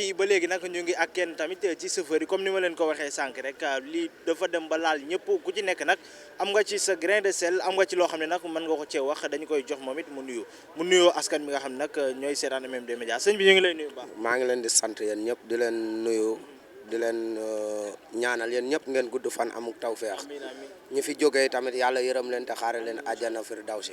yi ba léegi nag ñu ngi ak kenn tamit ci chauffeur yi comme ni ma leen ko waxee sànq rek lii dafa dem ba laal ñëpp ku ci nekk nag am nga ci sa grain de sel am nga ci loo xam ne nag mën nga ko cee wax dañu koy jox moom it mu nuyoo askan bi nga xam ne nag ñooy seetaan MMD Média sëñ bi ñu ngi lay nuyu baax. maa ngi leen di sant yéen ñëpp di leen nuyu di leen ñaanal yéen ñëpp ngeen gudd fan amuk tawfeex ñi fi jógee tamit yàlla yërëm leen te xaare leen àjjana firdawsi.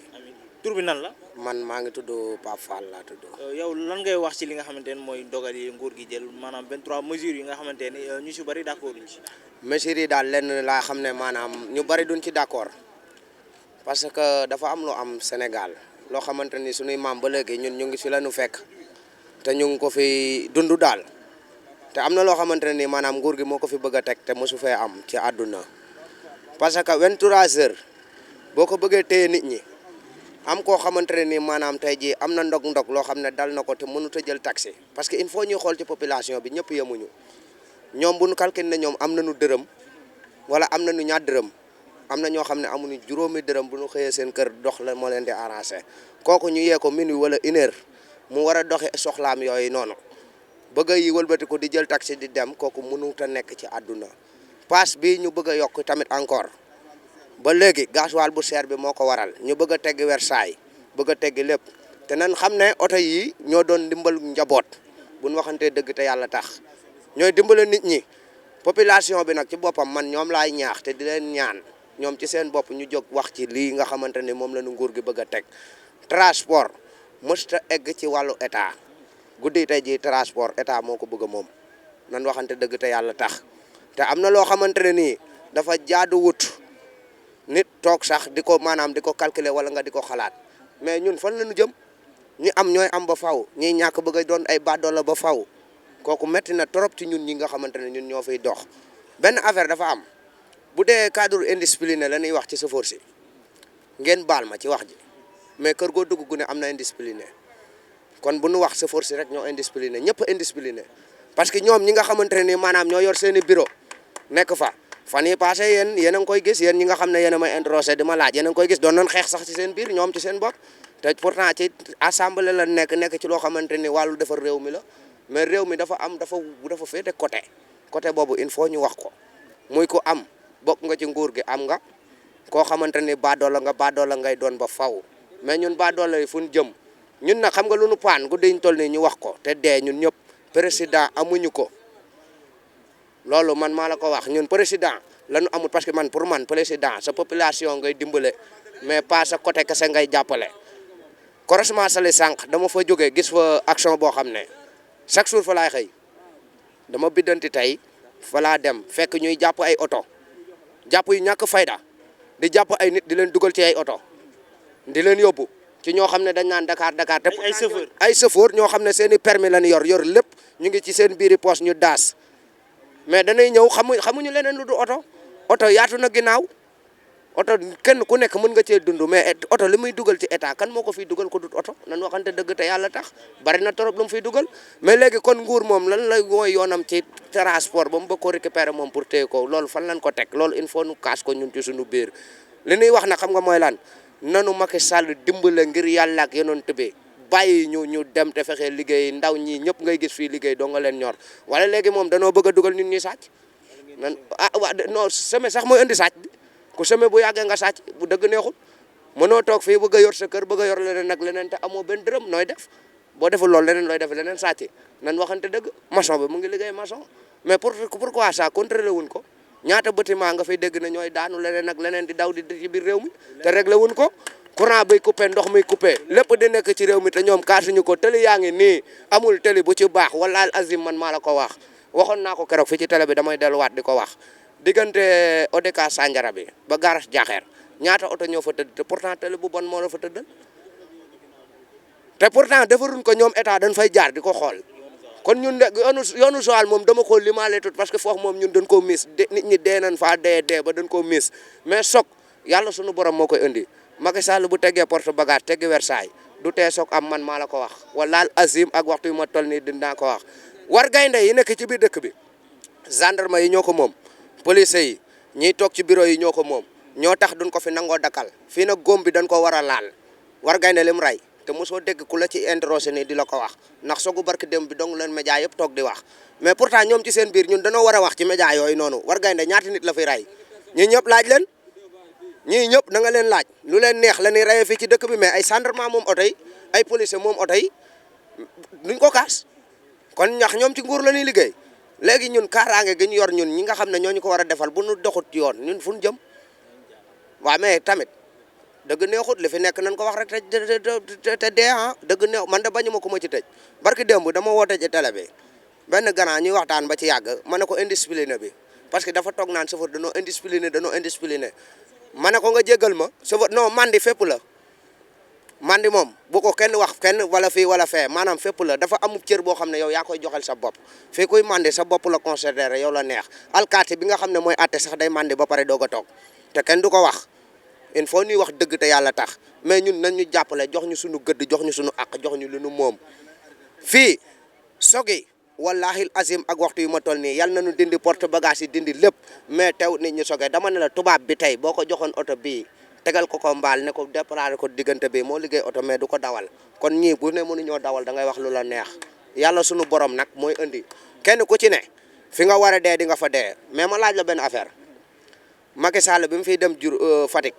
tur bi nan la. man maa ngi tudd Pape Fall laa tudd. yow lan ngay wax ci li nga xamante ne mooy dogal yi nguur gi jël maanaam 23 mesures yi nga xamante ne ñu si bëri d'accord ñu ci. mesures yi daal lenn laa xam ne maanaam ñu bëri duñ ci d'accord parce que dafa am lu am Sénégal loo xamante ni suñuy maam ba léegi ñun ñu ngi fi la ñu fekk te ñu ngi ko fi dund daal te am na loo xamante ne ni maanaam nguur gi moo ko fi bëgg a teg te mosu fee am ci àdduna parce que 23 heures boo ko bëggee téye nit ñi. am koo xamante ne ni maanaam tey jii am na ndog-ndog loo xam ne dal na ko te mënut a jël taxi parce que il faut ñuy xool ci population bi ñëpp yemuñu ñoom bu ñu calculé ne ñoom am nañu dërëm wala am nañu ñaar dërëm am na ñoo xam ne amuñu juróomi dërëm bu ñu xëyee seen kër dox la moo leen di arrangé kooku ñu yee ko minuit wala une heure mu war a doxi soxlaam yooyu noonu bëgg a yi wëlbati ko di jël taxi di dem kooku mënut a nekk ci àdduna paas bi ñu bëgg a yokk tamit encore. ba léegi gasoil bu seer bi moo ko waral ñu bëgg a teggi Versailles bëgg a teggi lépp te nan xam ne oto yi ñoo doon dimbal njaboot bu ñu waxantee dëgg te yàlla tax ñooy dimbale nit ñi population bi nag ci boppam man ñoom laay ñaax te di leen ñaan ñoom ci seen bopp ñu jóg wax ci lii nga xamante ni moom la ñu nguur gi bëgg a teg transport mësta egg ci wàllu état guddi tey ji transport état moo ko bëgg a moom nan waxante dëgg te yàlla tax te am na loo xamante ne nii dafa jaadu wut nit toog sax di ko maanaam di ko calculer wala nga di ko xalaat mais ñun fan la ñu jëm ñi am ñooy am ba faw ñi ñàkk bëgg a doon ay baadoola ba faw kooku metti na trop ci ñun ñi nga xamante ne ñun ñoo fiy dox benn affaire dafa am bu dee cadre indiscipliné la ñuy wax ci chauffeur si ngeen baal ma ci wax ji mais kër goo dugg gu ne am na indiscipliné kon bu nu wax chauffeur si rek ñoo indiscipliné ñëpp indiscipliné parce que ñoom ñi nga xamante ne nii maanaam ñoo yor seen i bureau nekk fa fan yi passé yéen a ngi koy gis yéen ñi nga xam ne yéen a may introsé di ma laaj yéen a ngi koy gis doon nañ xeex sax ci seen biir ñoom ci seen bopp te pourtant ci assemblée la nekk ci loo xamante ni wàllu defar réew mi la mais réew mi dafa am dafa féete côté boobu il faut ñu wax ko muy ko am bokk nga ci nguur gi am nga koo xamante ni baadoola ngay doon ba faw mais ñun baadoola yi fu ñu jëm ñun nag xam nga lu nu paan guddi ñu toll nii ñu wax ko te dee ñun ñëpp président amuñu ko loolu man maa la ko wax ñun président lañu amul parce que man pour man président sa population ngay dimbale mais pas sa côté kese ngay jàppale. croisement Sali sànq dama fa jógee gis fa action boo xam ne chaque jour fa laay xëy dama biddanti tey fa laa dem fekk ñuy jàpp ay oto jàpp yu ñàkk fayda di jàpp ay nit di leen dugal ci ay oto di leen yóbbu ci ñoo xam ne dañ naan Dakar te ay chauffeur ñoo xam ne seen i permis lañu yor lépp ñu ngi ci seen biiri poche ñu daas. mais danay ñëw xamuñu leneen lu du oto yaatu na ginnaaw oto kenn ku nekk mën nga cee dund mais oto li muy dugal ci état kan moo ko fiy dugal ko dut oto nan waxante dëgg te yàlla tax bari na trop lu mu fiy dugal mais léegi kon nguur moom lan la mooy yoonam ci transport ba mu bëgg ko récupérer moom pour téye ko loolu fan lañ ko teg loolu il faut nu kaas ko ñun ci suñu biir li ñuy wax na xam nga mooy lan nanu Macky Sall dimbale ngir yàlla ak yonent bi bàyyi ñu dem te fexe liggéey ndaw ñi ñëpp ngay gis fii liggéey doo nga leen ñor wala léegi moom danoo bëgg a dugal nit ñi sàcc nan non seme sax mooy indi sàcc bi ku seme bu yàggee nga sàcc bu dëgg neexul mënoo toog fii bëgg a yor sa kër bëgg a yor leneen ak leneen te amoo benn dërëm nooy def boo deful loolu leneen looy def leneen sàcc nan waxante dëgg maçon bi mu ngi liggéey maçon mais pourquoi ça contrôlé wuñ ko ñaata bâtiment nga fay dégg na ñooy daanu leneen ak leneen di daw di ci biir réew mi te réglé wuñ ko courant bay coupé ndox muy coupé lépp di nekk ci réew mi te ñoom kaasuñu ko tëli yaa ngi nii amul tëli bu ci baax wala azim man maa la ko wax waxoon naa ko keroog fi ci télé bi damay delluwaat di ko wax diggante ODK Sandiara bi ba garage Jaxeer ñaata oto ñoo fa tëdd te pourtant tëli bu bon moo la fa tëddal te pourtant defaruñ ko ñoom état dañ fay jaar di ko xool kon ñun de yoonu Joal moom dama ko limaale tout parce que foofu moom ñun dañ koo miis nit ñi dee nañ faa dee ba dañ koo miis mais soog yàlla sunu borom moo koy indi Macky Sall bu teggee porte bagage teggi Versailles du tee soog am man maa la ko wax walaal azim ak waxtu yu ma toll nii dinaa ko wax war gaynde yi nekk ci biir dëkk bi gendarme yi ñoo ko moom police yi ñiy toog ci bureau yi ñoo ko moom ñoo tax duñ ko fi nangoo dakkal fii nag góom bi dañ ko war a laal war gaynde lim ray te mosoo dégg ku la ci interrogé nii di la ko wax ndax sogu barki démb bi dong leen média yëpp toog di wax mais pourtant ñoom ci seen biir ñun dañoo war a wax ci média yooyu noonu War Gaynde ñaata nit la fi rey ñii ñëpp laaj leen ñii ñëpp da nga leen laaj lu leen neex la ñuy reyee fii ci dëkk bi mais ay gendarme moom oto yi ay policier moom oto yi duñ ko kaas kon ñax ñoom ci nguur la ñuy liggéey léegi ñun kaaraange gi ñu yor ñun ñi nga xam ne ñoo ñu ko war a defal bu ñu doxut yoon ñun fu ñu jëm waaw mais tamit dëgg neexut li fi nekk nañ ko wax rek te dee ah dëgg neex man de bañu ma ko ma ci tëj barki démb dama woote ci télé bi benn grand ñuy waxtaan ba ci yàgg ma ne ko indiscipliné bi parce que dafa toog naan chauffeur danoo indiscipliné ma ne ko nga jéggal ma chauffeur non mandi fépp la mandi moom bu ko kenn wax kenn wala fii wala fee maanaam fépp la dafa amub cër boo xam ne yow yaa koy joxel sa bopp fii kuy mandi sa bopp la considéré yow la neex alkaati bi nga xam ne mooy atte sax day mandi ba pare doog a toog te kenn du ko wax il faut ñuy wax dëgg te yàlla tax mais ñun nañ ñu jàppale jox ñu suñu gëdd jox ñu suñu àq jox ñu lu nu moom fii sogi wallahi azim ak waxtu yu ma toll nii yal nañu dindi porte bagage yi dindi lépp mais tew nit ñu soge dama ne la tubaab bi tey boo ko joxoon oto bii tegal ko mbaal ne ko déparé ko diggante bi moo liggéey oto mais du ko dawal kon ñii bu ne mënuñoo dawal da ngay wax lu la neex yàlla sunu borom nag mooy indi kenn ku ci ne fi nga war a dee di nga fa dee mais ma laaj la benn affaire Macky Sall bi mu fiy dem Fatick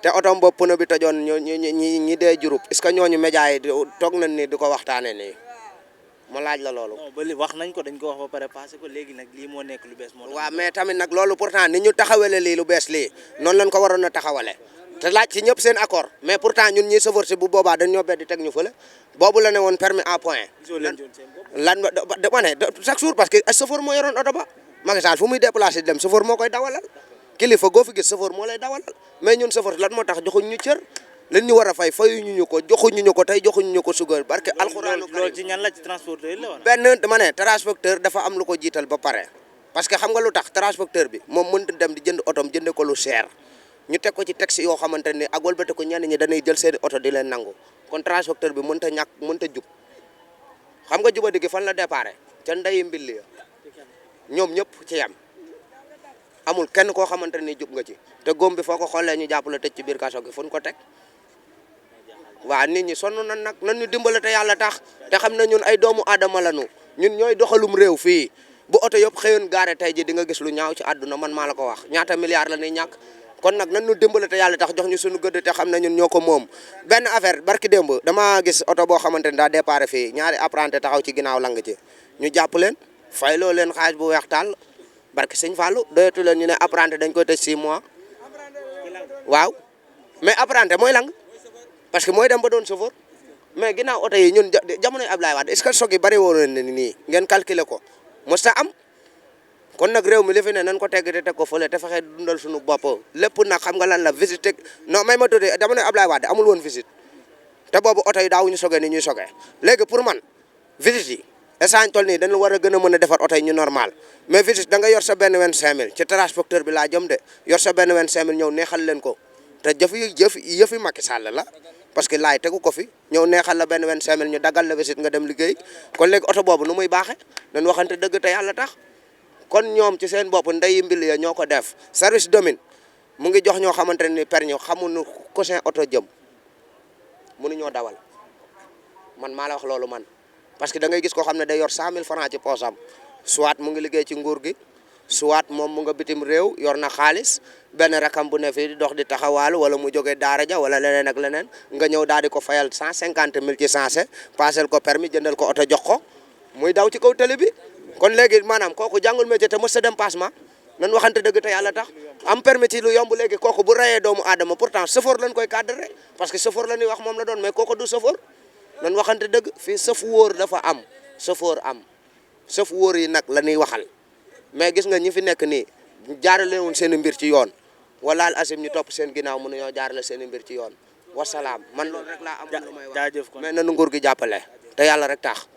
te oto boobu pneu bi tojoon ñi dee Diouroup est-ce que ñooñu média yi toog nañ ni di ko waxtaanee nii ma laaj la loolu. non ba li wax nañ ko dañ ko wax ba pare passé ko léegi nag lii moo nekk lu bees moo. waaw mais tamit nag loolu pourtant ni ñu taxawale lii lu bees lii noonu lañ ko waroon a taxawale te laaj ci ñëpp seen accord mais pourtant ñun ñi chauffeur si bu boobaa dañ ñoo beddi teg ñu fële boobu la ne woon permis à point. lan dama ne chaque jour parce que chauffeur moo yoroon oto ba Macky Sall fu muy déplacé dem chauffeur moo koy dawalal kilifa goo fi gis chauffeur moo lay dawalal mais ñun chauffeur lan moo tax joxuñ ñu cër leen ñu war a fay fayuñu ñu ko joxuñu ñu ko tey joxuñu ñu ko sugar barke alxuraanu karim loolu ci ñan la ci transporteur yi la wala. benn dama ne transporteur dafa am lu ko jiital ba pare parce que xam nga lu tax transporteur bi moom mënut dem di jënd otom jënde ko lu cher ñu teg ko ci taxi yoo xamante ne ak wëlbate ko ñenn ñi dañuy jël seeni oto di leen nangu kon transporteur bi mënut a ñàkk mënut a jub xam nga juba digi fan la déparé ca ndeyi mbilli ya ñoom ñëpp ci yam amul kenn koo xamante ni jub nga ci te góom bi foo ko xoolee ñu jàpp la tëj ci biir kaso gi fu ñu ko teg waaw nit ñi sonn nan nag nan ñu dimbale te yàlla tax te xam ne ñun ay doomu aadama lañu ñun ñooy doxalum réew fii bu oto yëpp xëyoon gaare tey ji di nga gis lu ñaaw ci àdduna man maa la ko wax ñaata milliards la ñuy ñàkk kon nag nan ñu dimbale te yàlla tax jox ñu suñu gëdd te xam ne ñun ñoo ko moom benn affaire barki démb dama gis oto boo xamante ni daa déparé fii ñaari apprenti taxaw ci ginnaaw lang ci ñu jàpp leen fayloo leen xaalis bu weex tàll barki sëñ Fallou doyatu leen ñu ne apprenti dañ koy tëj 6 mois waaw mais apprenti mooy lang parce que mooy dem ba doon chauffeur mais ginnaaw oto yi ñun jamonoy Ablaye Wade est-ce que soog yi bari woon ne nii ngeen calculer ko mos ta am kon nag réew mi li fi ne nan ko tegg te teg ko fële te fexe dundal suñu bopp lépp nag xam nga lan la visite non may ma tuddee jamonoy Ablaye Wade amul woon visite te boobu oto yi daawuñu sogee ni ñuy sogee léegi pour man visite yi essane toll nii dañu war a gën a mën a defar oto yi ñu normal mais visite da nga yor sa benn 25000 ci transporteur bi laa jëm de yor sa benn 25000 ñëw neexal leen ko te yëfi Macky Sall la parce que laay tegu ko fi ñëw neexal la benn 25000 ñu daggal la visite nga dem liggéey kon léegi oto boobu nu muy baaxee dañ waxante dëgg te yàlla tax kon ñoom ci seen bopp ndeyi mbil ya ñoo ko def service domine mu ngi jox ñoo xamante ne permis xamuñu cosin oto jëm mënuñoo dawal man maa la wax loolu man parce que da ngay gis koo xam ne day yor 100000 francs ci poosam soit mu ngi liggéey ci nguur gi soit moom mu nga bitim réew yor na xaalis benn rakam bu ne fii di dox di taxawaalu wala mu jógee daara ja wala leneen ak leneen nga ñëw daal di ko fayal 150000 ci sensé passel ko permis jëndal ko oto jox ko muy daw ci kaw télé bi kon léegi maanaam kooku jàngul métier te mës a dem passement nan waxante dëgg te yàlla tax am permis ci lu yomb léegi kooku bu rayee doomu aadama pourtant chauffeur lañ koy cadré parce que chauffeur la ñuy wax moom la doon mais kooku du chauffeur nan waxante dëgg fii sëf wóor dafa am chauffeur am sëf wóor yi nag la ñuy waxal mais gis nga ñi fi nekk nii jaarale woon seen mbir ci yoon walaal asim ñu topp seen ginnaaw mën nañoo jaarale seen mbir ci yoon wasalaam man loolu rek laa am lu may wax mais nanu nguur gi jàppale te yàlla rek tax